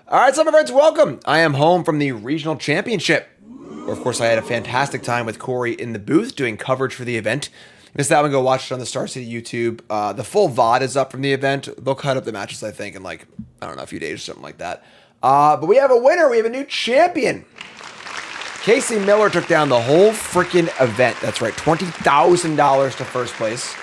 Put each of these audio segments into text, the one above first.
All right, so my friends, welcome. I am home from the regional championship, where of course I had a fantastic time with Corey in the booth doing coverage for the event. Missed that one, go watch it on the Star City YouTube. The full VOD is up from the event. They'll cut up the matches, I think, in like, I don't know, a few days or something like that. But we have a winner. We have a new champion. Casey Miller took down the whole freaking event. That's right, $20,000 to first place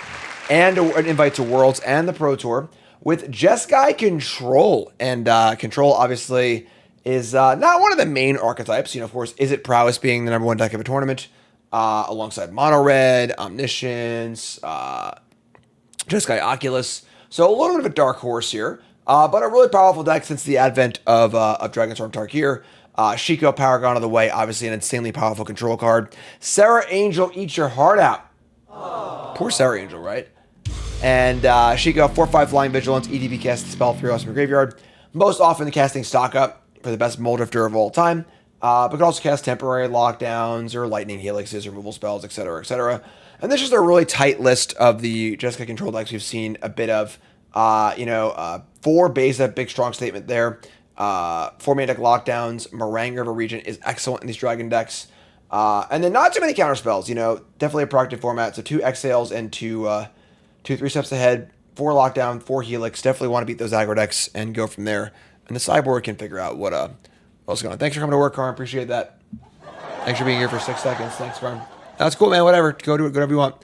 and an invite to Worlds and the Pro Tour with Jeskai Control. And Control obviously is not one of the main archetypes. You know, of course, Is It Prowess being the number one deck of a tournament alongside Mono Red, Omniscience, Jeskai Oculus. So a little bit of a dark horse here, but a really powerful deck since the advent of Dragonstorm Tarkir. Shiko Paragon of the way, obviously an insanely powerful control card. Sarah Angel, Eat Your Heart Out. Aww. Poor Sarah Angel, right? And Shiko, 4/5 Flying Vigilance, EDB cast the spell 3 from your graveyard. Most often casting stock up for the best Moldrifter of all time. But could also cast temporary lockdowns or lightning helixes, removal spells, etc., etc. And this is just a really tight list of the Jeskai Control decks we've seen a bit of. 4 Beza, big strong statement there. 4-mana deck lockdowns. Meringue River Region is excellent in these dragon decks. And then not too many counter spells, definitely a productive format. So 2 Exhales and 2 3 steps ahead, 4 lockdown, 4 helix. Definitely want to beat those aggro decks and go from there. And the sideboard can figure out what's going on. Thanks for coming to work, Carm. Appreciate that. Thanks for being here for 6 seconds. Thanks, Carm. That's cool, man. Whatever. Go do it. Whatever you want.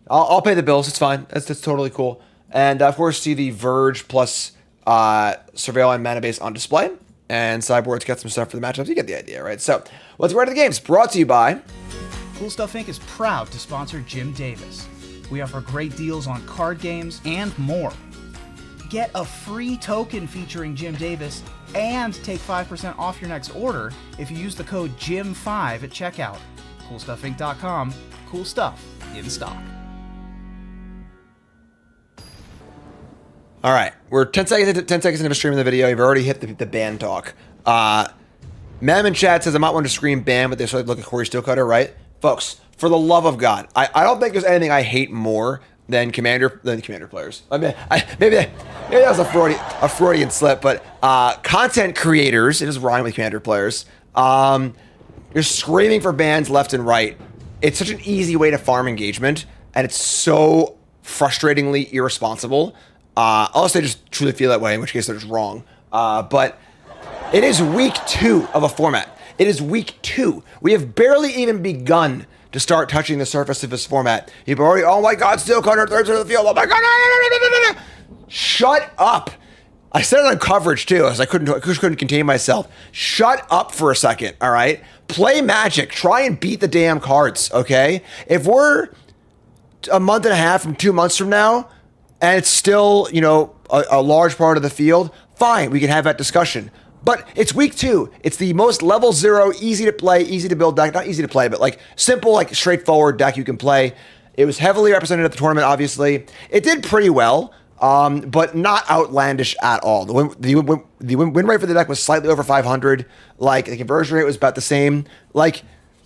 I'll pay the bills. It's fine. That's totally cool. And of course, see the Verge plus Surveil and Mana Base on display. And sideboards get some stuff for the matchups. You get the idea, right? So let's go right to the games. Brought to you by Cool Stuff Inc. is proud to sponsor Jim Davis. We offer great deals on card games and more. Get a free token featuring Jim Davis and take 5% off your next order if you use the code JIM5 at checkout. CoolStuffInc.com. Cool stuff in stock. All right, we're 10 seconds into streaming the video. You've already hit the ban talk. Mem in chat says, I'm not one to scream ban, but they sort of look at Corey Steelcutter, right? Folks, for the love of God, I don't think there's anything I hate more than commander players. I mean, maybe that was a Freudian slip, but content creators, it is rhyme with commander players. You're screaming for bans left and right. It's such an easy way to farm engagement, and it's so frustratingly irresponsible. Unless they just truly feel that way, in which case they're just wrong. But it is week 2 of a format. It is week 2. We have barely even begun to start touching the surface of this format. You've already, oh my God, Steelcutter, third side of the field. Oh my God, shut up. I said it on coverage too, as I couldn't contain myself. Shut up for a second, all right? Play Magic. Try and beat the damn cards, okay? If we're a month and a half from 2 months from now, and it's still, a large part of the field, fine, we can have that discussion. But it's week 2. It's the most level 0, easy to play, easy to build deck. Not easy to play, but like simple, like straightforward deck you can play. It was heavily represented at the tournament, obviously. It did pretty well, but not outlandish at all. The win rate for the deck was slightly over 500. Like, the conversion rate was about the same. Like,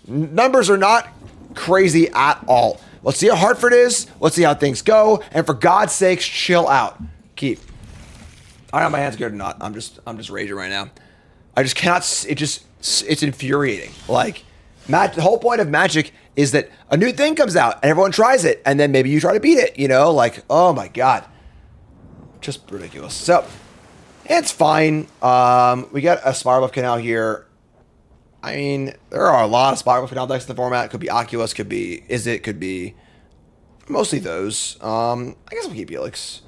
numbers are not crazy at all. Let's see how Hartford is. Let's see how things go. And for God's sakes, chill out. Keep. I don't know if my hand's good or not. I'm just raging right now. I just cannot. It's infuriating. Like, the whole point of Magic is that a new thing comes out and everyone tries it, and then maybe you try to beat it. Like, oh my God, just ridiculous. So it's fine. We got a Spiral of Canal here. I mean, there are a lot of Spiral of Canal decks in the format. It could be Oculus, could be Is It, could be mostly those. I guess we'll keep Helix.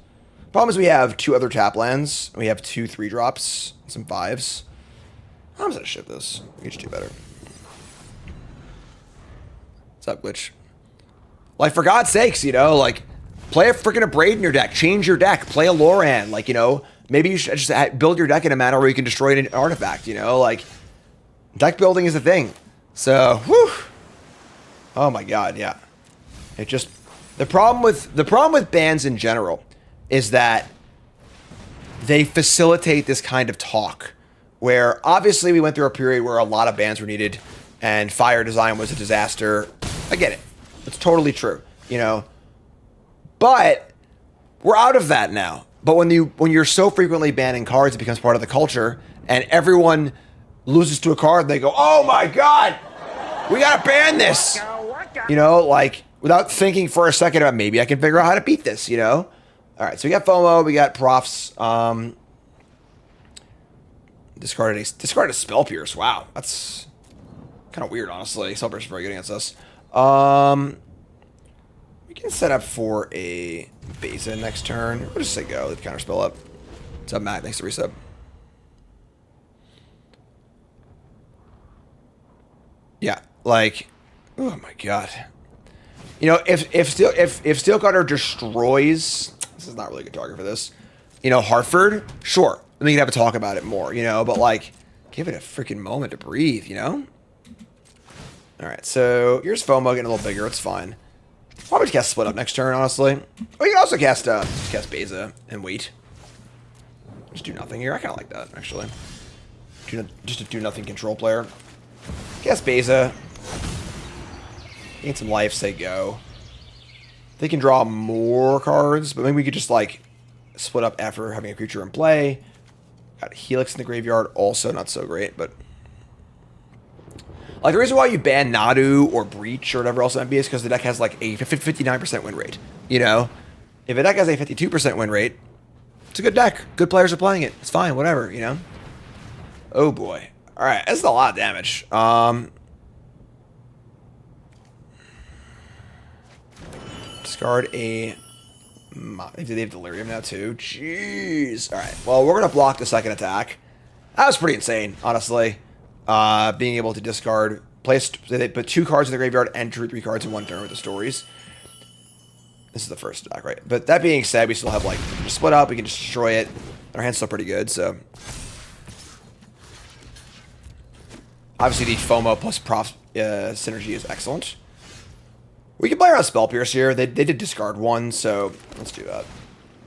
Problem is we have 2 other tap lands. We have 2 3-drops, some 5s. I'm just gonna ship this. We can just do better. What's up, Glitch? Like, for God's sakes, like, play a freaking Abrade in your deck. Change your deck. Play a Loran. Like, maybe you should just build your deck in a manner where you can destroy an artifact, like, deck building is a thing. So, whew. Oh my God, yeah. It just, the problem with bans in general is that they facilitate this kind of talk, where obviously we went through a period where a lot of bans were needed and fire design was a disaster. I get it. It's totally true, But we're out of that now. But when you're so frequently banning cards, it becomes part of the culture, and everyone loses to a card, and they go, "Oh my god, we gotta ban this!" You know, like without thinking for a second about maybe I can figure out how to beat this. You know. All right, so we got FOMO, we got Profs. Discarded a Spell Pierce. Wow, that's kind of weird, honestly. Spell Pierce is very good against us. We can set up for a Beza next turn. We'll just say go. Let the counter spell up. What's up, Matt? Thanks for resub. Yeah, like, oh my god. You know, if Steel Cutter destroys, this is not really a good target for this. You know, Hartford, sure. Then we can have a talk about it more, you know, but like, give it a freaking moment to breathe, you know? Alright, so here's FOMO getting a little bigger, it's fine. Probably just cast Split Up next turn, honestly. Or you can also cast Beza and wait. Just do nothing here. I kind of like that, actually. Just a do nothing control player. Cast Beza. Gain some life, say go. They can draw more cards, but maybe we could just like split up after having a creature in play. Got Helix in the graveyard, also not so great, but like the reason why you ban Nadu or Breach or whatever else it might be is because the deck has like a 59% win rate. You know, if a deck has a 52% win rate, it's a good deck. Good players are playing it. It's fine, whatever. You know. Oh boy. All right, that's a lot of damage. Discard a. They have Delirium now too. Jeez. All right. Well, we're gonna block the second attack. That was pretty insane, honestly. Being able to discard, they put 2 cards in the graveyard and drew 3 cards in one turn with the stories. This is the first attack, right? But that being said, we still have like we can just split up. We can just destroy it. Our hand's still pretty good, so. Obviously, the FOMO plus Prof synergy is excellent. We can play around Spell Pierce here. They did discard 1, so let's do that.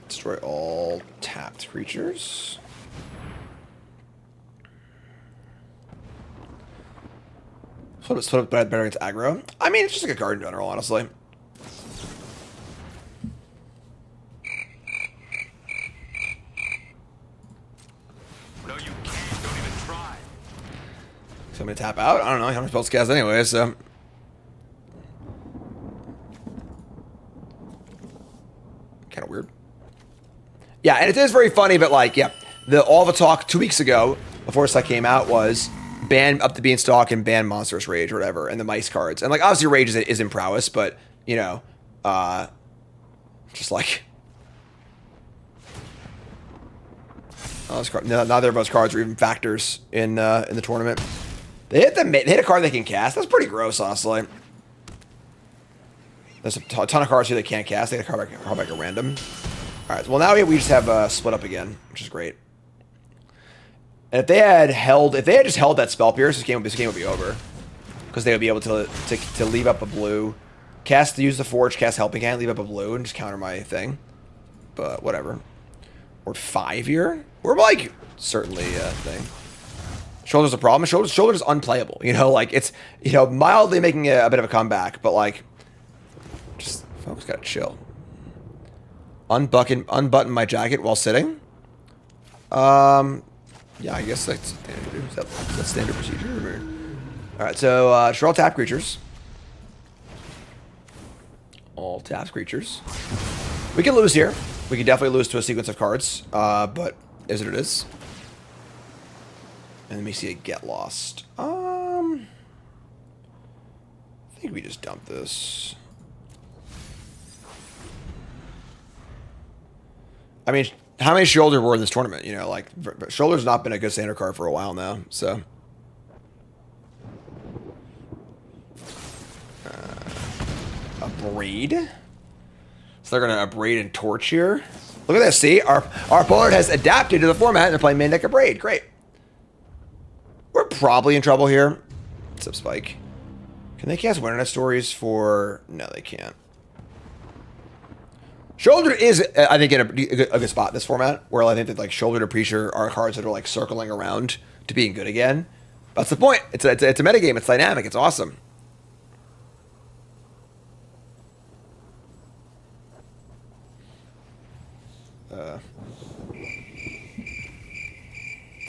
Destroy all tapped creatures. Split up better against aggro. I mean, it's just like a card in general, honestly. No, you can't. Don't even try. So I'm gonna tap out. I don't know how many spells to cast anyway, so. Kind of weird. Yeah, and it is very funny, but like, yeah, all the talk 2 weeks ago before this came out was ban Up the Beanstalk and ban Monstrous Rage or whatever, and the mice cards. And like, obviously Rage is in prowess, but you know, just like, neither of those cards are even factors in the tournament. They hit a card they can cast. That's pretty gross, honestly. There's a ton of cards here they can't cast. They get a card back at random. All right. Well, now we just have split up again, which is great. And if they had just held that Spell Pierce, this game would be over, because they would be able to leave up a blue, use the Forge, cast Helping Hand, leave up a blue, and just counter my thing. But whatever. We're 5 here. We're like certainly a thing. Shoulder's a problem. Shoulder's unplayable. You know, like it's mildly making a bit of a comeback, but like. Just folks gotta chill. Unbutton my jacket while sitting. Yeah, I guess that's standard. Is that standard procedure? All right, so draw tap creatures. All tap creatures. We can lose here. We can definitely lose to a sequence of cards, but is what it is. And let me see a get lost. I think we just dump this. I mean, how many Shoulder were in this tournament? You know, like, Shoulder's not been a good standard card for a while now, so. Abrade? So they're going to Abrade and Torch here. Look at this, see? Our opponent has adapted to the format and they're playing main deck Abrade. Great. We're probably in trouble here. What's up, Spike? Can they cast Winternet Stories for... No, they can't. Shoulder is, I think, in a good spot in this format, where I think that like Shoulder to Preacher are cards that are like circling around to being good again. That's the point. It's a metagame. It's dynamic. It's awesome.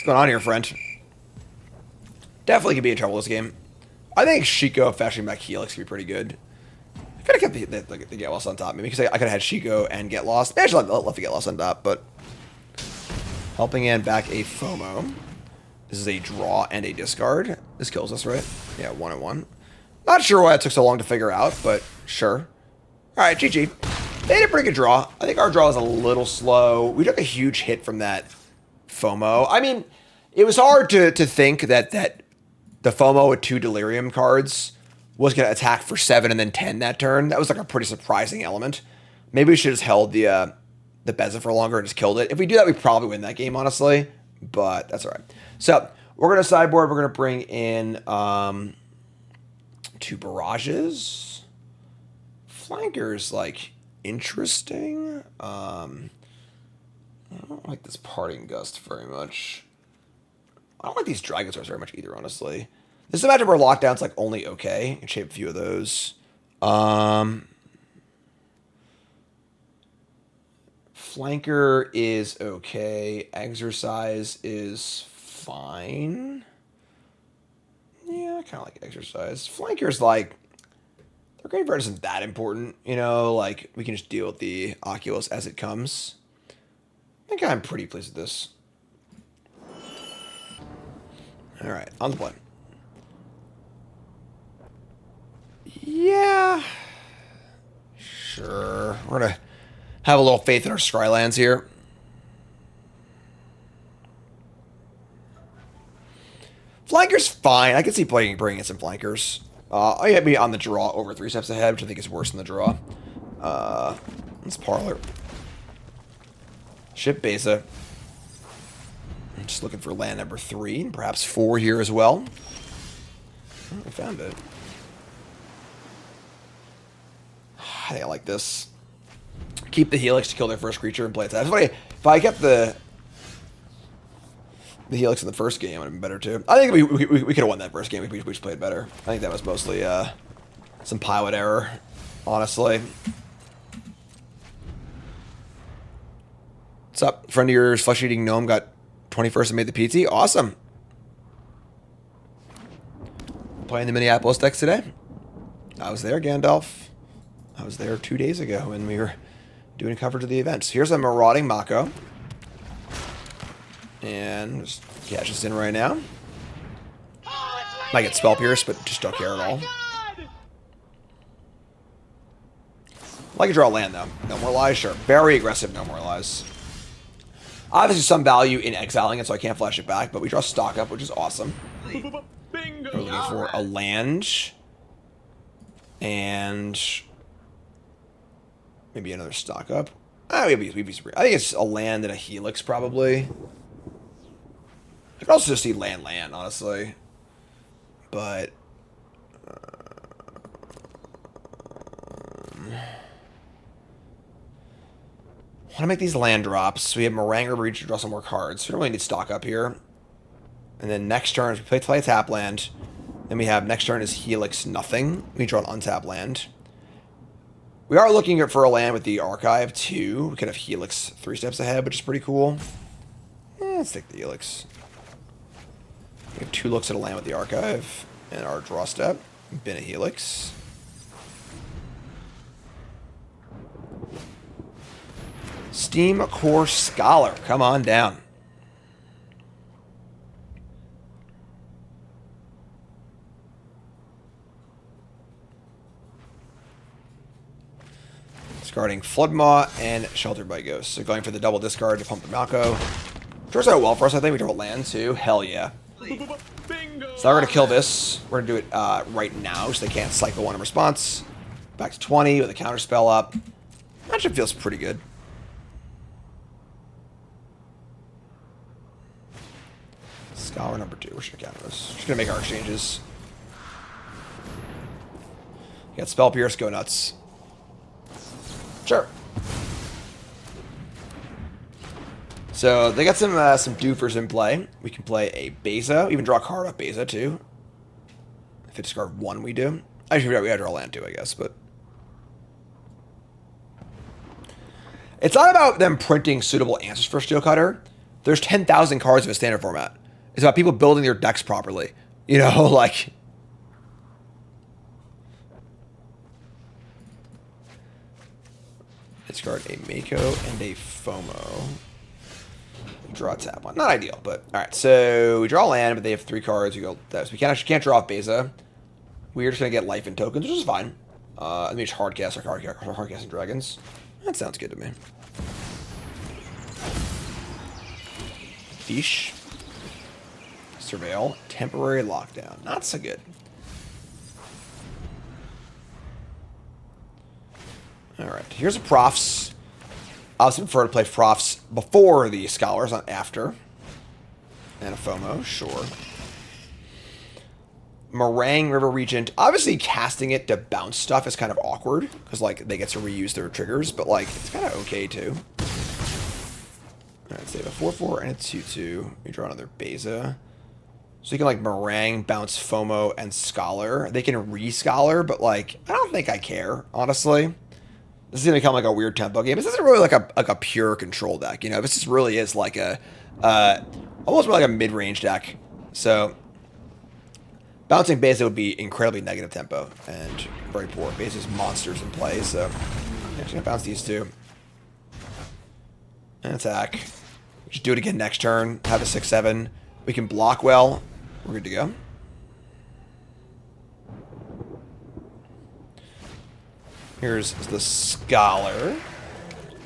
going on here, friend? Definitely could be in trouble this game. I think Shiko fetching back Helix could be pretty good. I could have kept the Get Lost on top, maybe, because I could have had Shiko and Get Lost. Maybe I should left the Get Lost on top, but helping in back a FOMO. This is a draw and a discard. This kills us, right? Yeah, 1-1. Not sure why it took so long to figure out, but sure. All right, GG. They had a pretty good draw. I think our draw was a little slow. We took a huge hit from that FOMO. I mean, it was hard to think that the FOMO with 2 Delirium cards was going to attack for 7 and then 10 that turn. That was like a pretty surprising element. Maybe we should have just held the Beza for longer and just killed it. If we do that, we probably win that game, honestly. But that's all right. So we're going to sideboard. We're going to bring in 2 barrages. Flankers, like, interesting. I don't like this Parting Gust very much. I don't like these Dragonstorms very much either, honestly. This is a matchup where lockdown's like only okay. You can shape a few of those. Flanker is okay. Exercise is fine. Yeah, I kind of like Exercise. Flanker's like, their graveyard isn't that important, you know? Like, we can just deal with the Oculus as it comes. I think I'm pretty pleased with this. All right, on the play. Yeah. Sure. We're going to have a little faith in our Scrylands here. Flanker's fine. I can see bringing in some Flankers. I had me on the draw over 3 steps ahead, which I think is worse than the draw. Let's Parlor. Ship Beza. I'm just looking for land number 3, and perhaps 4 here as well. Oh, I found it. I think I like this. Keep the Helix to kill their first creature and play it. That's funny. If I kept the Helix in the first game, it would have been better too. I think we could have won that first game. We just played better. I think that was mostly some pilot error, honestly. What's up? Friend of yours, Flesh-Eating Gnome, got 21st and made the PT. Awesome. Playing the Minneapolis decks today. I was there, Gandalf. I was there 2 days ago, and we were doing coverage of the events. Here's a Marauding Mako. And just cash this in right now. Might get Spell Pierce, but just don't care at all. Like to draw land, though. No More Lies, sure. Very aggressive No More Lies. Obviously, some value in exiling it, so I can't flash it back, but we draw Stock Up, which is awesome. We're looking for a land. And maybe another Stock Up. We'd be I think it's a land and a Helix, probably. I could also just see land, honestly. But want to make these land drops. We have Maranger Breach to draw some more cards. We don't really need Stock Up here. And then next turn, we play tap land. Then we have next turn is Helix nothing. We draw an untap land. We are looking for a land with the Archive too. We could have Helix 3 steps ahead, which is pretty cool. Let's take the Helix. We have 2 looks at a land with the Archive and our draw step. Been a Helix. Steam Core Scholar, come on down. Discarding Floodmaw and Sheltered by Ghosts. So going for the double discard to pump the Mako. Turns out well for us, I think. We draw a land too. Hell yeah. So now we're going to kill this. We're going to do it right now so they can't cycle 1 in response. Back to 20 with a counter spell up. Matchup feels pretty good. Scholar number 2. We're just going to counter this. Just going to make our exchanges. Got Spell Pierce, go nuts. Sure. So they got some doofers in play. We can play a Beza. Even draw a card off Beza too. If they discard 1, we do. Actually, we had to draw land too, I guess. But it's not about them printing suitable answers for Steel Cutter. there's 10,000 cards of a standard format. It's about people building their decks properly. You know, like... Discard a Mako and a FOMO. Draw a tap one. Not ideal, but... Alright, so we draw land, but they have 3 cards. We go... So we can't draw off Beza. We're just going to get life and tokens, which is fine. Let me just hardcast our hardcasting dragons. That sounds good to me. Fish. Surveil. Temporary lockdown. Not so good. Alright, here's a Profs. I also prefer to play Profs before the Scholars, not after. And a FOMO, sure. Meringue River Regent. Obviously, casting it to bounce stuff is kind of awkward, because, like, they get to reuse their triggers, but, like, it's kind of okay, too. Alright, so they have a 4-4 and a 2-2. We draw another Beza. So you can, like, Meringue, bounce FOMO, and Scholar. They can re-Scholar, but, like, I don't think I care, honestly. This is going to become, like, a weird tempo game. This isn't really, like a pure control deck, you know? This just really is, like, a... almost like a mid-range deck. So... Bouncing Beza would be incredibly negative tempo and very poor. Beza's monsters in play, so I'm just going to bounce these two. And attack. Just do it again next turn. Have a 6-7. We can block well. We're good to go. Here's the Scholar.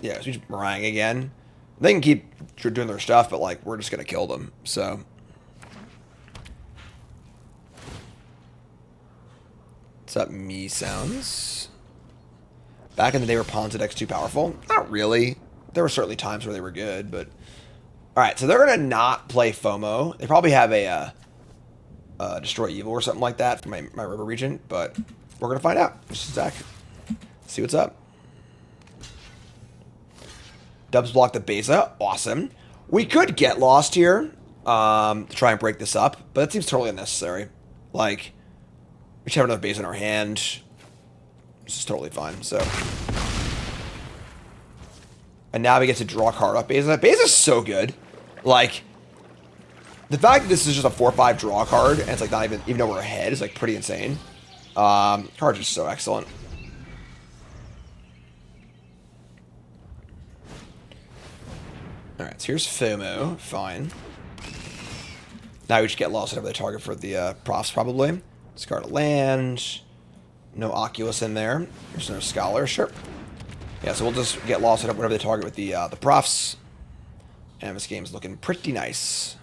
Yeah, so we just meringue again. They can keep doing their stuff, but like we're just going to kill them, so... What's up, me sounds? Back in the day, were Pawns decks too powerful? Not really. There were certainly times where they were good, but... Alright, so they're going to not play FOMO. They probably have a Destroy Evil or something like that for my River Regent, but we're going to find out. Just attack. See what's up. Dubs block the Beza. Awesome. We could get lost here to try and break this up, but that seems totally unnecessary. Like... We should have another base in our hand. This is totally fine, so. And now we get to draw a card off Beza. Beza's so good. Like, the fact that this is just a 4-5 draw card, and it's like not even though we're ahead, is like pretty insane. Card's just so excellent. Alright, so here's FOMO. Fine. Now we just get lost whenever they target for the Profs, probably. Discard a land. No Oculus in there. There's no Scholar. Sure. Yeah, so we'll just get lost whenever they target with the Profs. And this game's looking pretty nice.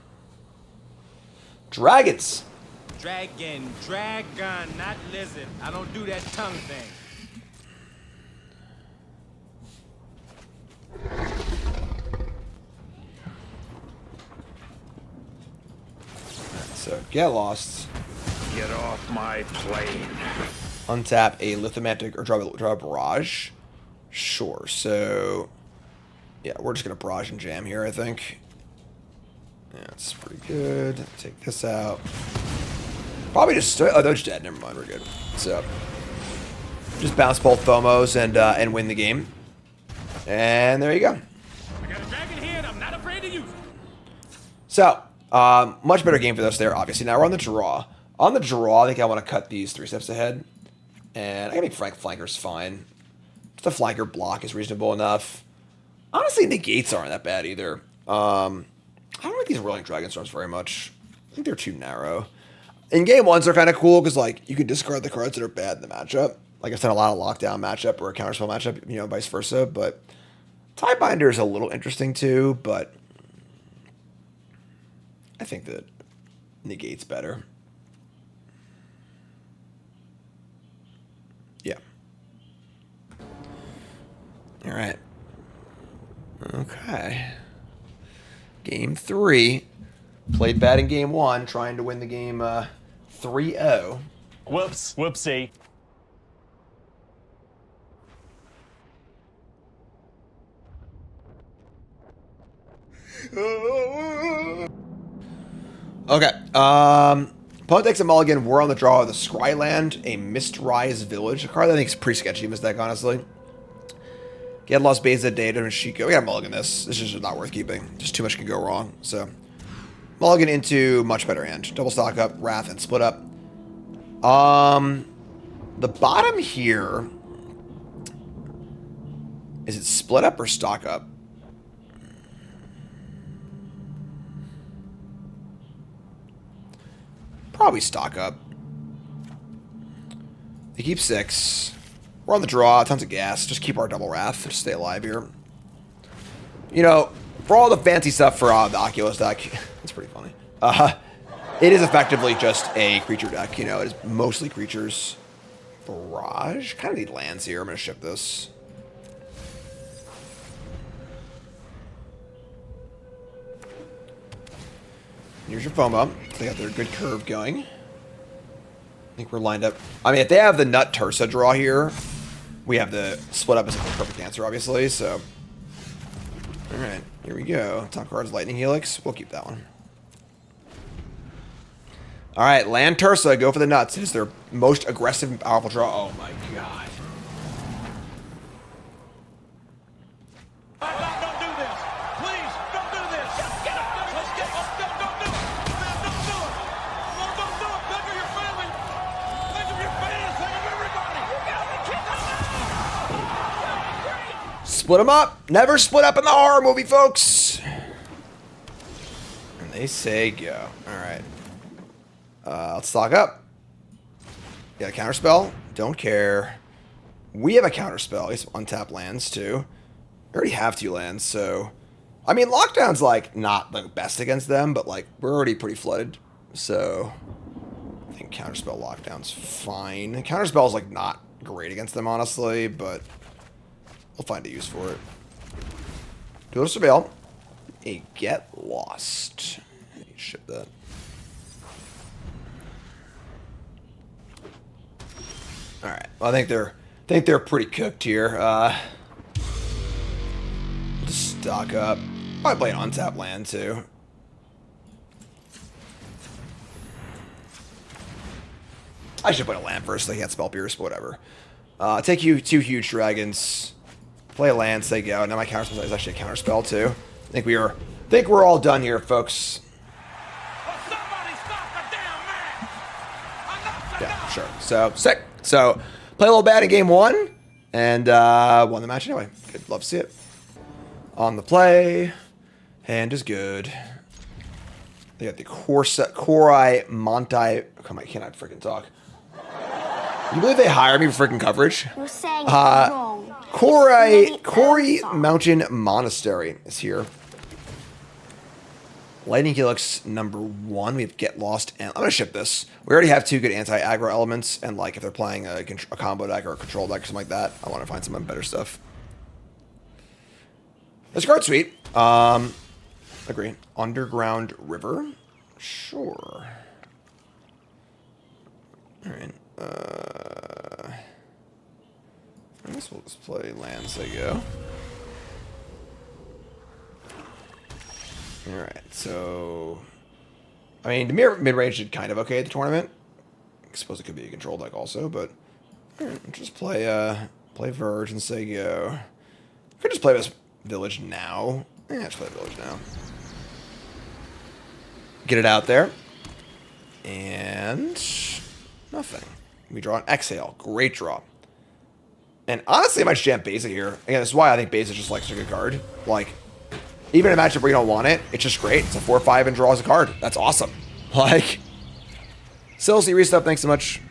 Dragons. Dragon, not lizard. I don't do that tongue thing. So get lost. Get off my plane. Untap a Lithomantic or draw a Barrage. Sure. So yeah, we're just gonna Barrage and Jam here, I think. Yeah, it's pretty good. Take this out. Probably just oh, those dead. Never mind, we're good. So just bounce both FOMOs and win the game. And there you go. I got a dragon here and I'm not afraid to use it. So much better game for us there, obviously. Now we're on the draw. On the draw, I think I want to cut these 3 steps ahead. And I can make flanker's fine. Just a flanker block is reasonable enough. Honestly, negates aren't that bad either. I don't like these rolling Dragonstorms very much. I think they're too narrow. In game 1s, they're kind of cool because like you can discard the cards that are bad in the matchup. Like I've done a lot of lockdown matchup or a counterspell matchup, you know, vice versa. But Tiebinder is a little interesting too, but I think that negate's better. Yeah. All right. Okay. Game 3. Played bad in game 1, trying to win the game 3-0. Whoops. Whoopsie. Okay. Opponent takes a mulligan. We're on the draw of the Scryland, a Mistrise Village. A card that I think is pretty sketchy in this deck, honestly. Get Lost Beza Data and Shiko. We got mulligan this. This is just not worth keeping. Just too much can go wrong. So mulligan into much better hand. Double stock up, Wrath, and split up. The bottom here, is it split up or stock up? Probably stock up. They keep 6. We're on the draw, tons of gas. Just keep our double Wrath. Just stay alive here. You know, for all the fancy stuff for the Oculus deck, it's pretty funny. It is effectively just a creature deck. You know, it is mostly creatures. Barrage? Kind of need lands here. I'm going to ship this. Here's your FOMO. They got their good curve going. I think we're lined up. I mean, if they have the Nut Tursa draw here, we have the split up as a perfect answer, obviously. So, all right, here we go. Top card's Lightning Helix. We'll keep that one. All right, land Tursa. Go for the nuts. It is their most aggressive and powerful draw. Oh my god. Don't do this. Please, don't do this. Get up. Let's get up. Don't do it. Man, don't do it. No, don't do it. Think of your family. Think of your fans. Think of everybody. You gotta kick them out. Split them up. Never split up in the horror movie, folks. And they say go. All right. Let's stock up. Got a counterspell. Don't care. We have a counterspell. It's untap lands too. We already have 2 lands, so I mean, lockdown's like not the best against them, but like we're already pretty flooded, so I think counterspell lockdown's fine. Counterspell's like not great against them, honestly, but we'll find a use for it. Duel Surveil. A Get Lost. I need to ship that. All right. Well, I think they're pretty cooked here. Just stock up. Probably play an untap land too. I should play a land first. They can't spell pierce, but whatever. Take you 2 huge dragons. Play a land, say go. Now my counterspell is actually a counterspell too. I think we're all done here, folks. Yeah, sure. So sick. So play a little bad in game 1 and won the match anyway. Good, love to see it. On the play, hand is good. They got the Korai Montai. Come on, I cannot freaking talk. You believe they hired me for freaking coverage? You're saying it's wrong. Corey Mountain Monastery is here. Lightning Helix number 1. We have Get Lost, and I'm gonna ship this. We already have 2 good anti-aggro elements, and like if they're playing a combo deck or a control deck or something like that, I want to find some better stuff. This card's sweet. Agree. Underground River. Sure. All right. I guess we'll just play lands. They go. All right. So, I mean, Dimir mid-range did kind of okay at the tournament. I suppose it could be a control deck also, but all right, just play Verge and say go. Could just play this Village now. Yeah, just play Village now. Get it out there. And nothing. We draw an Exhale. Great draw. And honestly, I might jam Beza here. Again, this is why I think Beza is just like such a good card. Like, even in a matchup where you don't want it, it's just great. It's a 4/5 and draws a card. That's awesome. Like, Silsey Restuff, thanks so much.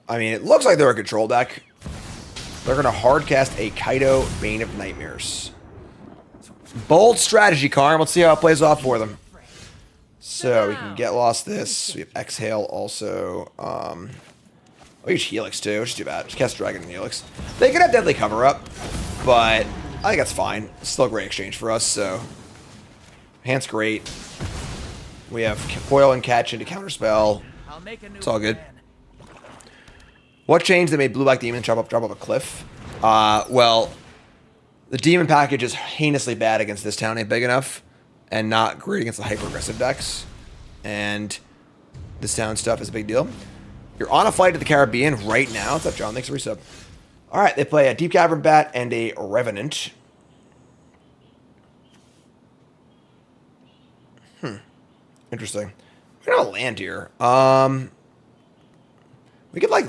I mean, it looks like they're a control deck. They're going to hardcast a Kaido Bane of Nightmares. Bold strategy, Karn. Let's see how it plays off for them. So we can Get Lost this. We have Exhale also. We use Helix too. Just do that. Just cast Dragon and Helix. They could have Deadly Cover Up, but I think that's fine. It's still a great exchange for us, so. Hand's great. We have Foil and Catch into Counterspell. It's all good. What changed that made Blue Black Demon drop off a cliff? Well, the Demon package is heinously bad against this town, ain't big enough, and not great against the hyper-aggressive decks. And this town stuff is a big deal. You're on a flight to the Caribbean right now. What's up, John? Thanks for resub. All right, they play a Deep Cavern Bat and a Revenant. Interesting. We're gonna land here. We could like,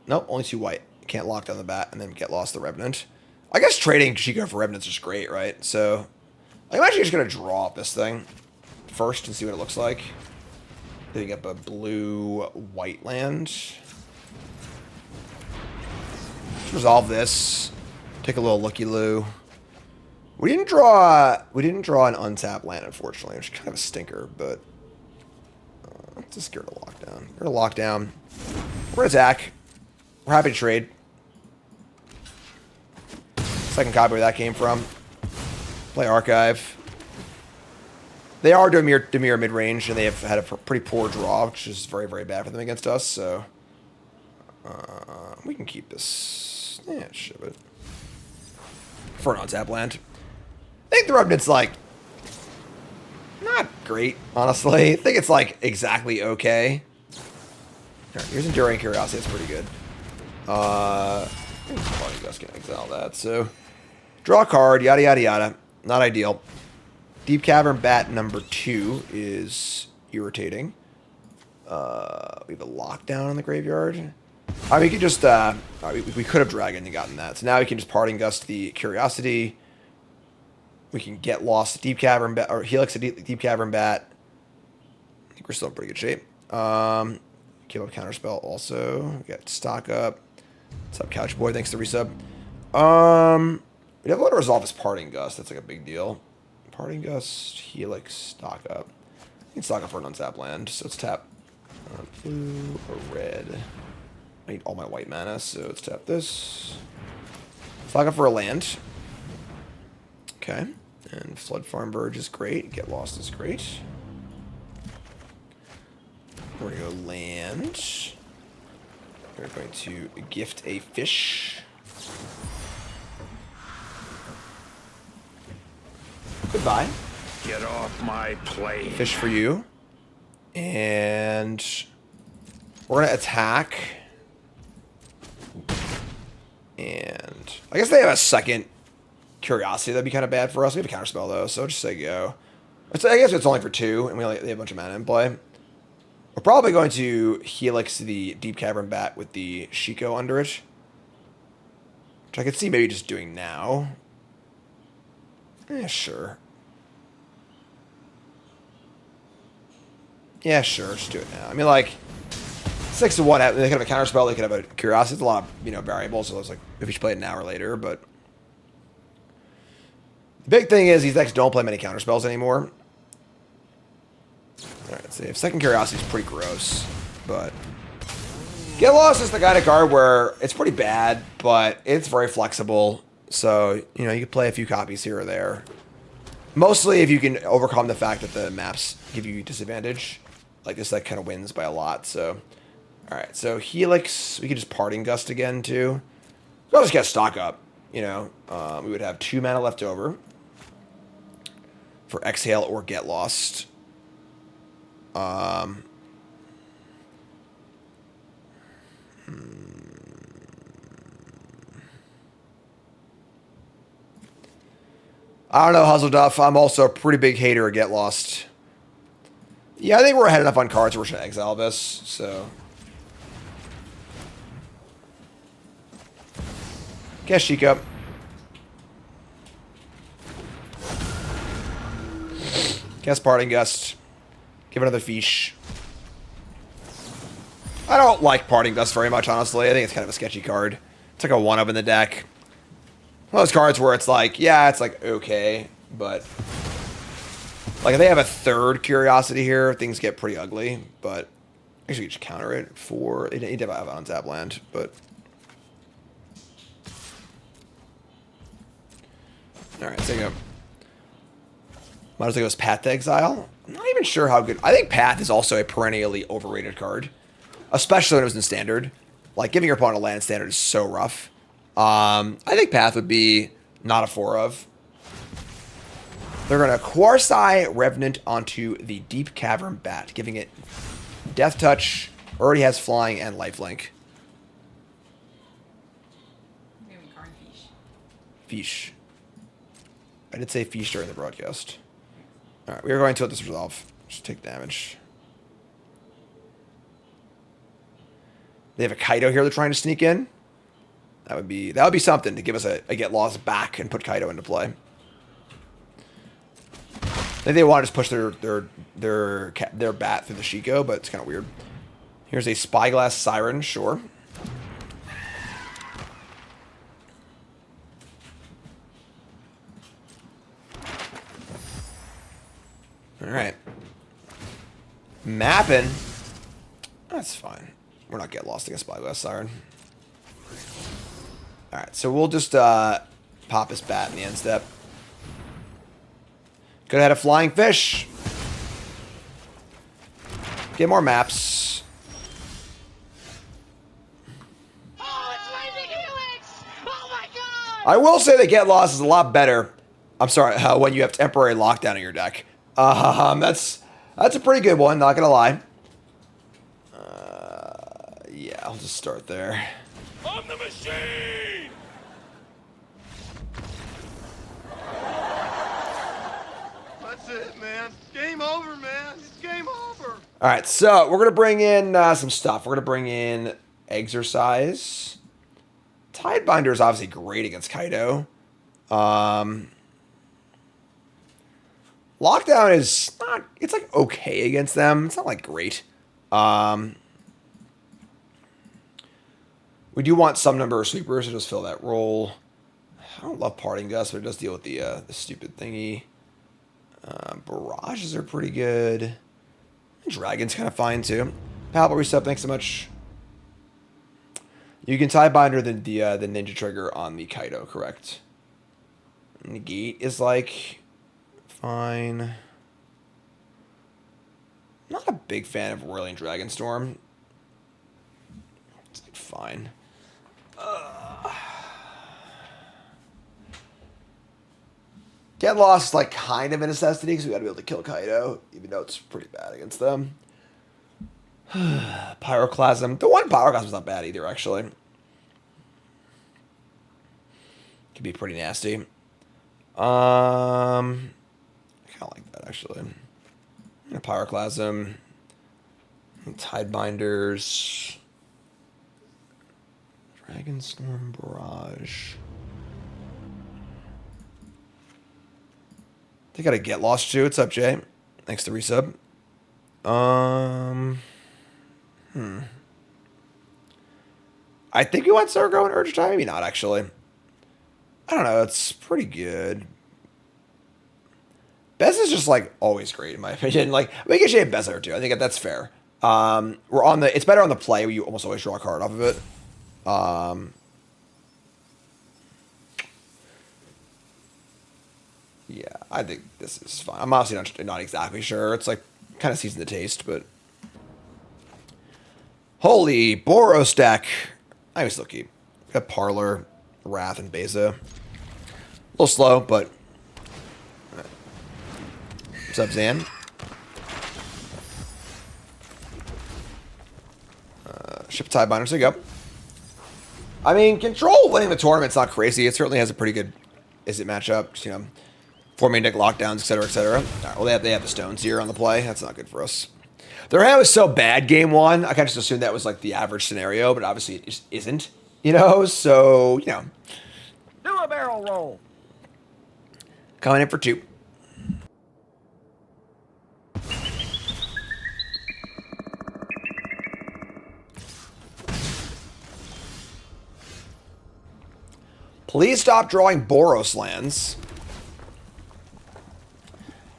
nope, only 2 white. Can't lock down the bat and then get lost the Revenant. I guess trading Chico for Revenants is great, right? So I'm actually just gonna draw up this thing first and see what it looks like. Picking up a blue-white land. Let's resolve this. Take a little looky-loo. We didn't draw an untapped land, unfortunately, which is kind of a stinker, but it's just scared of lockdown. We're gonna lock down. We're gonna attack. We're happy to trade. Second copy where that came from. Play Archive. They are Dimir mid-range, and they have had a pretty poor draw, which is very, very bad for them against us, so we can keep this. Yeah, ship it. For an on-tap land. I think the Revenant's, like, not great, honestly. I think it's, like, exactly okay. All right, here's Enduring Curiosity. That's pretty good. I think Gus can exile that, so draw a card, yada, yada, yada. Not ideal. Deep Cavern Bat number 2 is irritating. We have a lockdown in the graveyard. I mean, we could just, we could have Dragon and gotten that. So now we can just Parting Gust the Curiosity. We can get lost Deep Cavern Bat, or Helix the Deep Cavern Bat. I think we're still in pretty good shape. Give up Counterspell also. We got Stock Up. What's up, Couch Boy? Thanks for the resub. We definitely want to resolve this Parting Gust. That's like a big deal. Parting Gust, Helix, Stock Up. You can Stock Up for an untapped land, so let's tap blue or red. I need all my white mana, so let's tap this. Stock Up for a land. Okay. And Flood Farm Verge is great. Get Lost is great. We're going to go land. We're going to gift a fish. Goodbye. Get off my plane. Fish for you. And we're going to attack. And I guess they have a second Curiosity. That'd be kind of bad for us. We have a Counterspell, though, so just say go. I guess it's only for 2, and they have a bunch of mana in play. We're probably going to Helix the Deep Cavern Bat with the Shiko under it. Which I could see maybe just doing now. Sure. Yeah, sure. Just do it now. I mean, like, 6 to 1. They could have a Counterspell. They could have a Curiosity. It's a lot of, variables. So it's like, if you should play it now or later. But the big thing is these decks don't play many Counterspells anymore. Alright, so second Curiosity is pretty gross. But Get Lost is the kind of card where it's pretty bad, but it's very flexible. So, you can play a few copies here or there. Mostly if you can overcome the fact that the maps give you disadvantage. Like this deck kind of wins by a lot, so. Alright, so Helix, we could just Parting Gust again, too. We'll just get Stock Up, we would have 2 mana left over. For Exhale or Get Lost. I don't know, Huzzleduff. I'm also a pretty big hater of Get Lost. Yeah, I think we're ahead enough on cards where we're going to exile this, so. Guess Shiko. Guess Parting Gust. Give another Fish. I don't like Parting Gust very much, honestly. I think it's kind of a sketchy card. It's like a 1-up in the deck. One of those cards where it's like, yeah, it's like okay, but like if they have a third Curiosity here, things get pretty ugly. But actually, you just counter it for they need to have an untap land, but all right, so go. Might as well go as Path to Exile. I'm not even sure how good. I think Path is also a perennially overrated card, especially when it was in Standard. Like giving your opponent a land in Standard is so rough. I think Path would be not a 4-of. They're going to Quartzi Revenant onto the Deep Cavern Bat, giving it Death Touch Already has flying and lifelink. Fish. I did say fish during the broadcast. Alright, we are going to let this resolve. Just take damage. They have a Kaido here they're trying to sneak in. That would be something to give us a get lost back and put Kaido into play. I think they want to just push their bat through the Shiko, but it's kind of weird. Here's a Spyglass Siren, sure. Alright. Mapping. That's fine. We're not getting lost against Spyglass Siren. Alright, so we'll just pop his bat in the end step. Could have had a flying fish. Get more maps. Oh, it's Lightning Helix! Oh my god! I will say that Get Lost is a lot better. I'm sorry, when you have temporary lockdown in your deck. That's a pretty good one, not gonna lie. Yeah, I'll just start there. I'm the machine! That's it, man. Game over, man. It's game over. All right, so we're gonna bring in some stuff. We're gonna bring in Exercise. Tidebinder is obviously great against Kaido. Lockdown is not. It's like okay against them. It's not like great. We do want some number of sweepers to just fill that role. I don't love Parting Gust, but it does deal with the stupid thingy. Barrages are pretty good. Dragon's kind of fine too. Palpable Reset, thanks so much. You can Tidebinder the Ninja Trigger on the Kaido, correct? Negate is like fine. Not a big fan of Whirling Dragonstorm. It's like fine. Get Lost is like kind of a necessity because we gotta be able to kill Kaido, even though it's pretty bad against them. Pyroclasm. The one Pyroclasm is not bad either, actually. Could be pretty nasty. I kind of like that, actually. And a Pyroclasm. And Tidebinders. Dragonstorm Barrage. They gotta Get Lost too. What's up, Jay? Thanks to resub. I think we want Sargo and Urge Time. Maybe not, actually. I don't know. It's pretty good. Bez is just like always great in my opinion. Like we can shave Bez there too. I think that's fair. We're on the. It's better on the play where you almost always draw a card off of it. Yeah, I think this is fine. I'm honestly not exactly sure. It's like kind of season the taste, but holy Boros deck. I would still keep. Got Parlor, Wrath, and Beza. A little slow, but what's up, Zan? Ship Tidebinder, so you go. I mean, Control winning the tournament's not crazy. It certainly has a pretty good matchup. Just, you know, 4-main deck lockdowns, etc., etc. All right, well, they have the stones here on the play. That's not good for us. Their hand was so bad game one. I kind of just assumed that was like the average scenario, but obviously it just isn't. You know, so you know. Do a barrel roll. Coming in for 2. Please stop drawing Boros lands.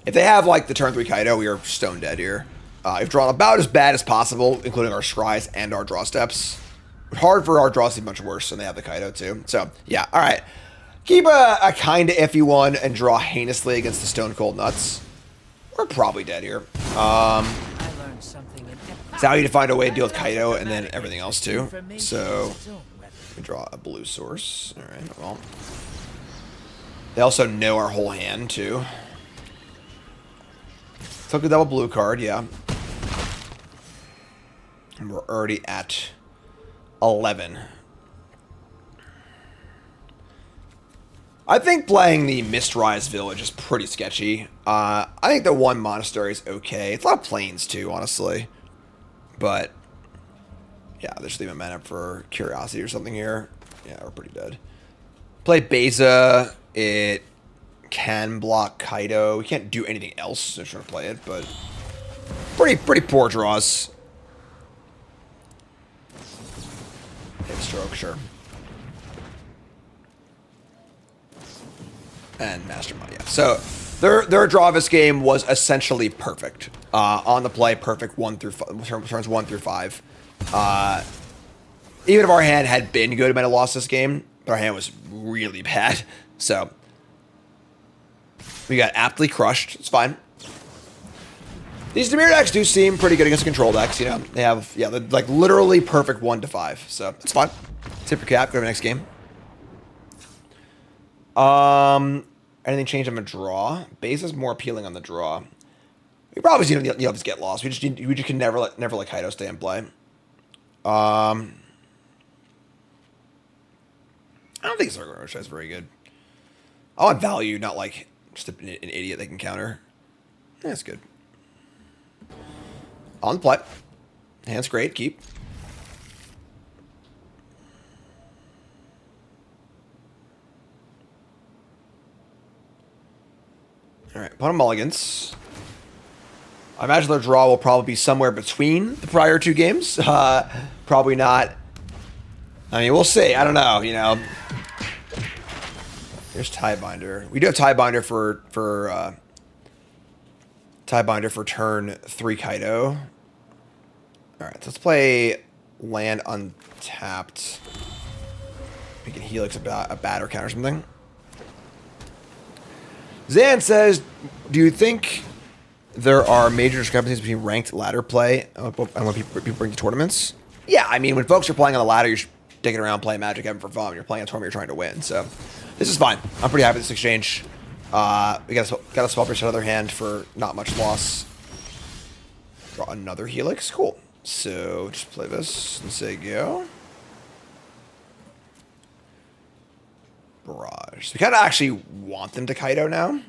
If they have, like, the turn 3 Kaido, we are stone dead here. We've drawn about as bad as possible, including our scries and our draw steps. Hard for our draws to be much worse, and they have the Kaido, too. So, yeah, all right. Keep a kind of iffy one and draw heinously against the Stone Cold Nuts. We're probably dead here. I learned something. It's how you find a way to deal with Kaido and then everything else, too. So, we draw a blue source. All right, well. They also know our whole hand, too. Took a double blue card, yeah. And we're already at 11. I think playing the Mistrise Village is pretty sketchy. I think the one monastery is okay. It's a lot of planes too, honestly. But yeah, there's leave a mana for curiosity or something here. Yeah, we're pretty dead. Play Beza. It can block Kaido. We can't do anything else. So I'm trying to play it, but pretty poor draws. Hit stroke, sure. And Mastermind, yeah. So their draw of this game was essentially perfect. On the play, perfect 1 through 5, turns 1 through 5. Even if our hand had been good, we might have lost this game. But our hand was really bad. So we got aptly crushed. It's fine. These Dimir decks do seem pretty good against control decks. You know, they have, yeah, they're like literally perfect 1 to 5. So it's fine. Tip your cap. Go to the next game. Anything change on the draw? Base is more appealing on the draw. We probably see the others get lost. We just can never let Kaido stay in play. I don't think Circle Roach is very good. I want value, not like just an idiot they can counter. Yeah, that's good. On the play. Hand's great. Keep. All right, opponent mulligans. I imagine their draw will probably be somewhere between the prior 2 games. Probably not. I mean, we'll see. I don't know. You know. Here's Tiebinder. We do have Tiebinder for turn 3 Kaido. All right, so let's play land untapped. We can Helix a bat or counter something. Zan says, do you think there are major discrepancies between ranked ladder play and when people bring to tournaments? Yeah, I mean, when folks are playing on the ladder, you're sticking around playing Magic, having for fun. When you're playing a tournament, you're trying to win. So this is fine. I'm pretty happy with this exchange. We got a spell pierce another hand for not much loss. Draw another Helix. Cool. So just play this and say go. Barrage. So we kind of actually want them to Kaido now. So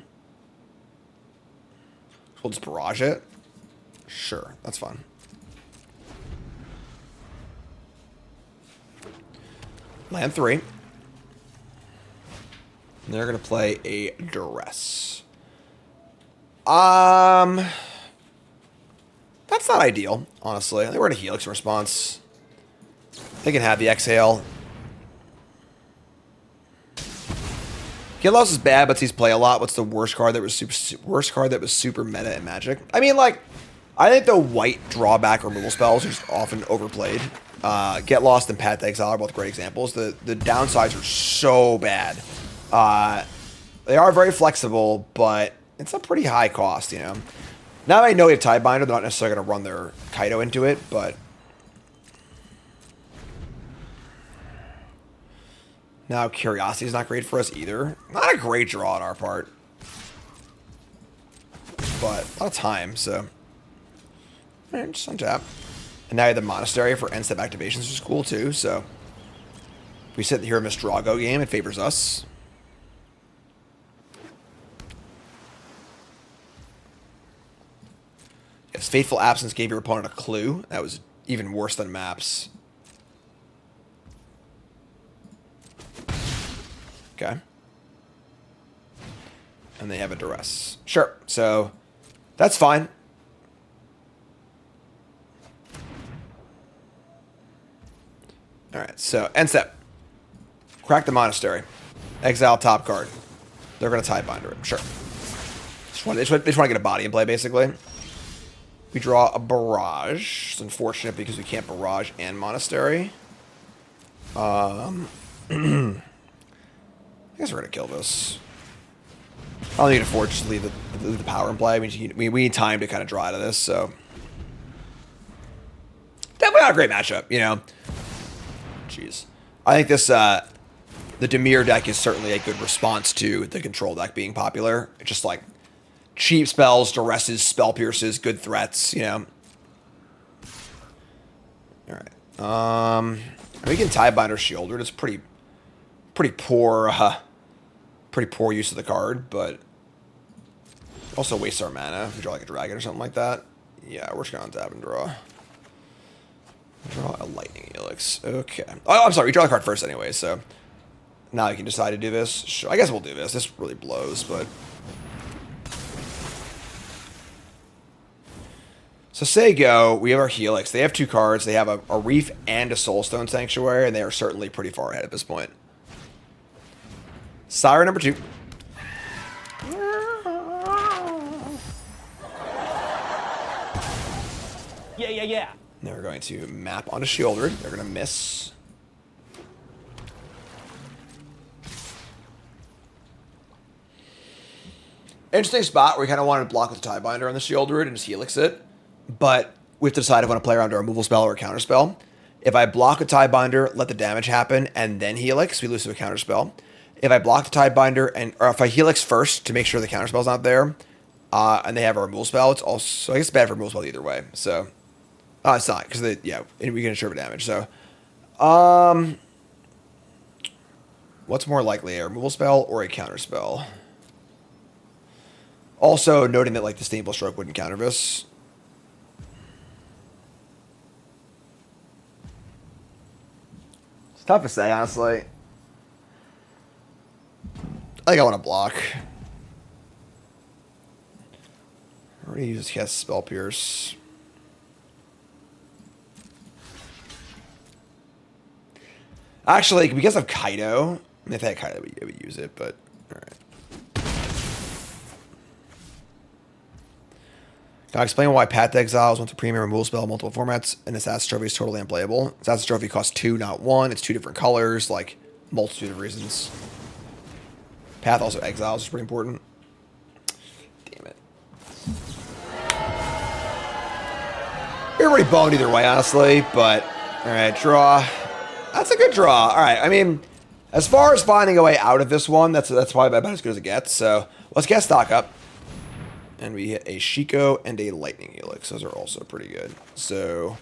we'll just barrage it. Sure, that's fine. Land 3. And they're going to play a Duress. That's not ideal, honestly. I think we're in a Helix response. They can have the Exhale. Get Lost is bad, but sees play a lot. What's the worst card that was super meta in Magic? I mean, like, I think the white drawback removal spells are just often overplayed. Get Lost and Path to Exile are both great examples. The downsides are so bad. They are very flexible, but it's a pretty high cost, you know. Now that I know we have Tiebinder, they're not necessarily going to run their Kaido into it, but now Curiosity is not great for us either. Not a great draw on our part, but a lot of time, so all right, just untap. And now you have the Monastery for end step activations, which is cool too. So if we sit here in this Drago game, it favors us. Yes, Fateful Absence gave your opponent a clue. That was even worse than maps. Okay. And they have a Duress. Sure. So that's fine. All right. So end step. Crack the Monastery. Exile top card. They're going to Tiebinder it. Sure. They just want to get a body in play, basically. We draw a Barrage. It's unfortunate because we can't Barrage and Monastery. I guess we're going to kill this. I don't think we can afford to just leave the power in play. We need time to kind of draw out of this, so. Definitely not a great matchup, you know. Jeez. I think this, the Dimir deck is certainly a good response to the control deck being popular. It's just like cheap spells, Duresses, Spell Pierces, good threats, you know. All right. We can tie binder Shieldred. It's pretty poor use of the card, but also wastes our mana if we draw like a dragon or something like that. Yeah, we're just gonna untap and draw. Draw a lightning helix. Okay. Oh, I'm sorry. We draw the card first anyway, so now you can decide to do this. Sure. I guess we'll do this. This really blows, but. So say go, we have our Helix. They have 2 cards. They have a Reef and a Soulstone Sanctuary, and they are certainly pretty far ahead at this point. Siren number 2. Yeah. Now we're going to map onto Shieldred. They're going to miss. Interesting spot where we kind of wanted to block with the Tiebinder on the Shieldred and just Helix it. But we have to decide if we want to play around a removal spell or a counter spell. If I block a Tiebinder, let the damage happen, and then Helix, we lose to a counter spell. If I block the Tiebinder, or if I Helix first to make sure the counter spell's not there, and they have a removal spell, it's also, I guess it's bad for removal spell either way. So, it's not, because we can ensure for damage. So, what's more likely, a removal spell or a counter spell? Also, noting that like the Stainful Stroke wouldn't counter this. It's tough to say, honestly. I think I want to block. I already used cast Spell Pierce. Actually, because of Kaido, I mean, if I had Kaido, I would use it, but alright. Can I explain why Path to Exile is once a premium removal spell in multiple formats and Assassin's Trophy is totally unplayable? Assassin's Trophy costs 2, not 1. It's 2 different colors, like, multitude of reasons. Path also exiles, which is pretty important. Damn it. You're pretty boned either way, honestly, but alright, draw. That's a good draw. Alright, I mean, as far as finding a way out of this one, that's probably about as good as it gets, so let's get stock up. And we hit a Shiko and a Lightning Helix. Those are also pretty good. So,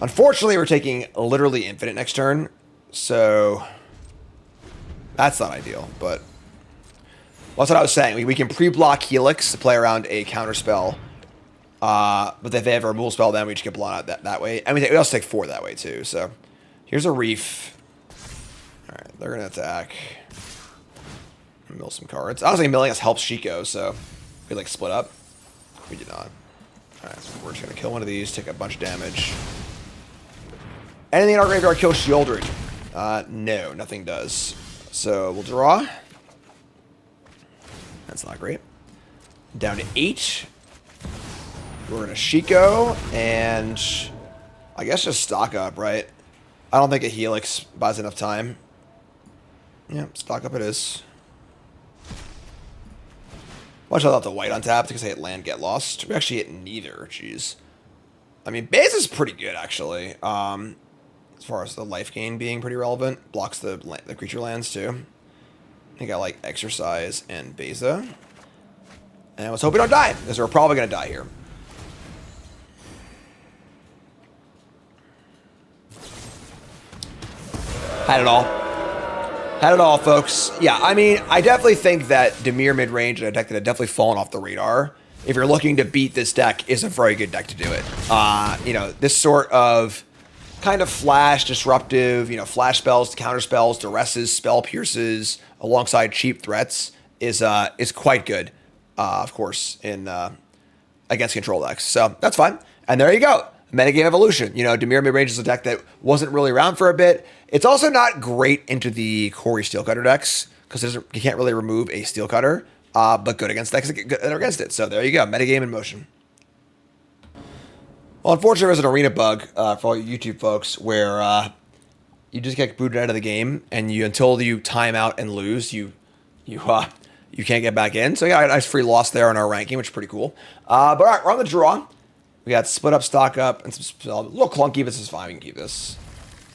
unfortunately, we're taking literally infinite next turn. So, that's not ideal. But, that's what I was saying. We can pre-block Helix to play around a counter spell. But if they have a removal spell, then we just get blown out that way. And we also take 4 that way, too. So, here's a Reef. Alright, they're going to attack. Mill some cards. Honestly, milling us helps Shiko, so... We like split up. We did not. Alright, so we're just gonna kill one of these, take a bunch of damage. Anything in our graveyard kills Shieldred? No, nothing does. So we'll draw. That's not great. Down to 8. We're gonna Shiko and I guess just stock up, right? I don't think a Helix buys enough time. Yeah, stock up it is. Watch out the white untapped because I hit land, get lost. We actually hit neither. Jeez. I mean, base is pretty good, actually. As far as the life gain being pretty relevant. Blocks the creature lands, too. I got, like, Exercise and Beza. And let's hope we don't die, because we're probably going to die here. Had it all. Had it all, folks. Yeah, I mean, I definitely think that Dimir mid-range and a deck that had definitely fallen off the radar, if you're looking to beat this deck, is a very good deck to do it. You know, this sort of kind of flash, disruptive, you know, flash spells, counter spells, duresses, spell pierces, alongside cheap threats is quite good, of course, in against control decks. So that's fine. And there you go. Metagame evolution. You know, Dimir mid-range is a deck that wasn't really around for a bit. It's also not great into the Corey Steelcutter decks because you can't really remove a Steelcutter, but good against decks that are against it. So there you go, metagame in motion. Well, unfortunately, there's an arena bug for all you YouTube folks where you just get booted out of the game, and until you time out and lose, you can't get back in. So yeah, a nice free loss there on our ranking, which is pretty cool. But all right, we're on the draw. We got split up, stock up, and some a little clunky, but this is fine. We can keep this.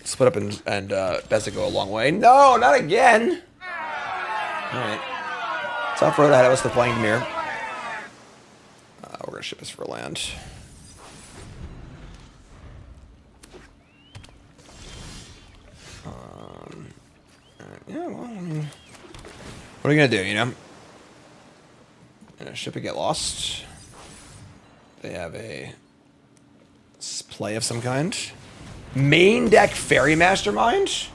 Split up and best to go a long way. No, not again. All right. Tough road ahead of us to playing Dimir. We're going to ship this for land. Yeah, well, I mean, what are you gonna do? You know, ship it get lost. They have a play of some kind. Main deck Fairy Mastermind.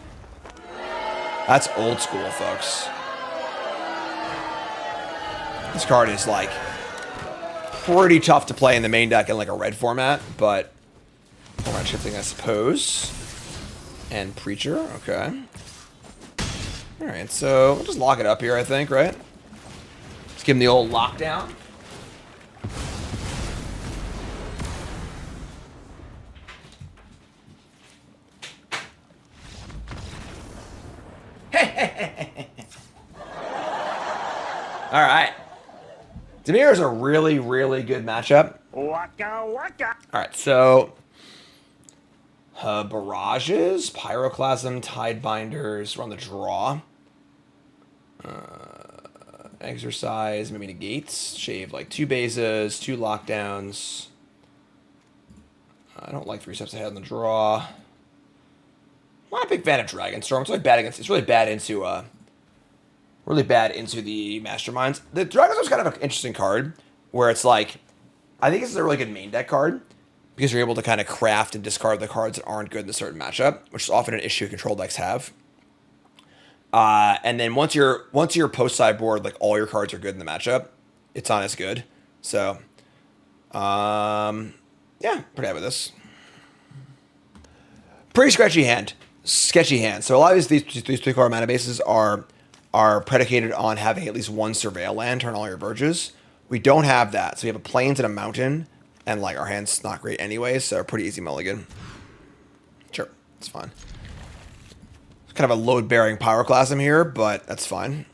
That's old school, folks. This card is like pretty tough to play in the main deck in like a red format, but format shifting, I suppose. And Preacher, okay. All right, so we'll just lock it up here, I think, right? Let's give him the old lockdown. All right. Dimir is a really, really good matchup. Waka waka. All right, so Barrages, Pyroclasm, Tidebinders, we're on the draw. Exercise, maybe Negates, shave like 2 bases, 2 lockdowns. I don't like 3 steps ahead on the draw. I'm not a big fan of Dragonstorm. It's really bad against. It's really bad into the Masterminds. The Dragonstorm's kind of an interesting card, where it's like, I think this is a really good main deck card because you're able to kind of craft and discard the cards that aren't good in a certain matchup, which is often an issue control decks have. And then once you're post sideboard, like all your cards are good in the matchup, it's not as good. So, yeah, pretty happy with this. Pretty sketchy hand. So a lot of these 3-card mana bases are predicated on having at least 1 Surveil land turn all your Verges. We don't have that, so we have a Plains and a Mountain, and like our hand's not great anyway, so pretty easy mulligan. Sure, it's fine. It's kind of a load-bearing Pyroclasm here, but that's fine.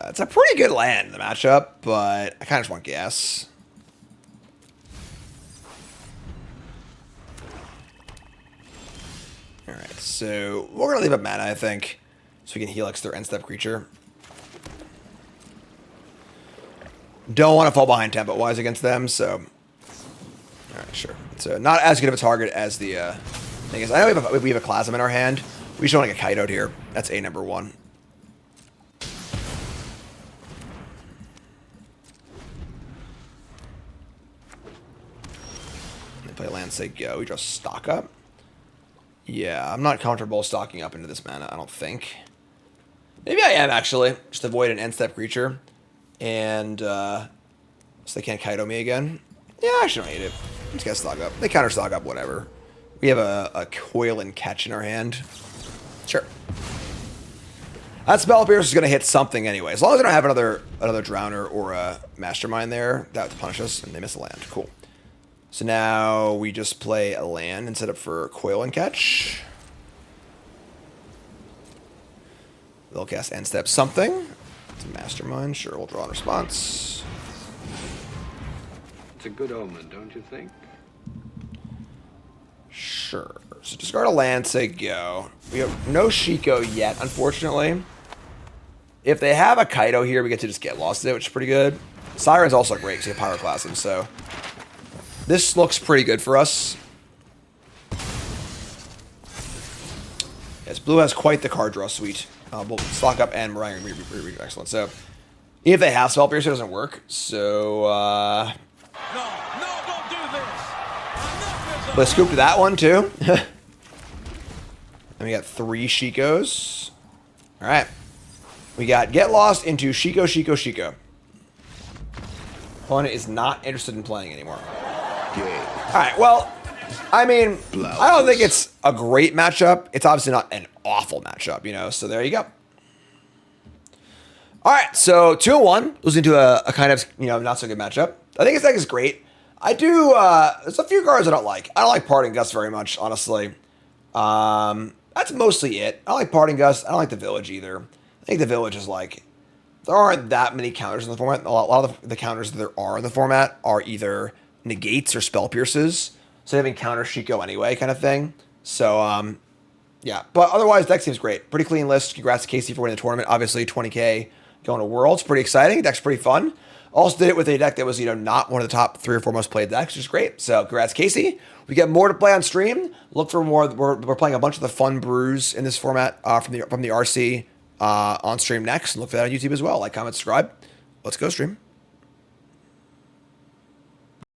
It's a pretty good land in the matchup, but I kind of just want gas. Alright, so we're going to leave up mana, I think, so we can Helix their end-step creature. Don't want to fall behind tempo-wise against them, so... Alright, sure. So not as good of a target as the thing is. I know we have a Klasm in our hand. We just want to get Kite out here. That's A number 1. They play land, say go. We just stock up. Yeah, I'm not comfortable stocking up into this mana, I don't think. Maybe I am, actually. Just avoid an end-step creature. And, so they can't Kaido me again. Yeah, I actually don't hate it. I'm just gonna stock up. They counter stock up, whatever. We have a Coil and Catch in our hand. Sure. That Spell Pierce is gonna hit something anyway. As long as I don't have another Drowner or a Mastermind there, that would punish us, and they miss a land. Cool. So now we just play a land and set up for Coil and Catch. They'll cast End Step something. It's a Mastermind. Sure, we'll draw in response. It's a good omen, don't you think? Sure. So discard a land, say go. We have no Shiko yet, unfortunately. If they have a Kaido here, we get to just get lost it, which is pretty good. Siren's also great because you have Pyroclasm, so... This looks pretty good for us. Yes, blue has quite the card draw suite. We'll stock up and Mariah. Excellent. So, if they have Spell Piercer, it doesn't work. So, No, don't do this. let's scoop to that one, too. And we got 3 Shikos. Alright. We got Get Lost into Shiko. Opponent is not interested in playing anymore. Alright, well, I mean, I don't think it's a great matchup. It's obviously not an awful matchup, you know, so there you go. Alright, so 2-1. Losing to a kind of, you know, not so good matchup. I think his deck is great. I do, there's a few cards I don't like. I don't like Parting Gust very much, honestly. That's mostly it. I don't like Parting Gust. I don't like the Village either. I think the Village is like, there aren't that many counters in the format. A lot of the counters that there are in the format are either Negates or Spell Pierces. So having counter Shiko anyway kind of thing. So, yeah. But otherwise, deck seems great. Pretty clean list. Congrats to Casey for winning the tournament. Obviously, 20K going to Worlds. Pretty exciting. Deck's pretty fun. Also did it with a deck that was, not one of the top 3 or 4 most played decks, which is great. So congrats, Casey. We get more to play on stream. Look for more. We're playing a bunch of the fun brews in this format from the RC on stream next. And look for that on YouTube as well. Like, comment, subscribe. Let's go stream.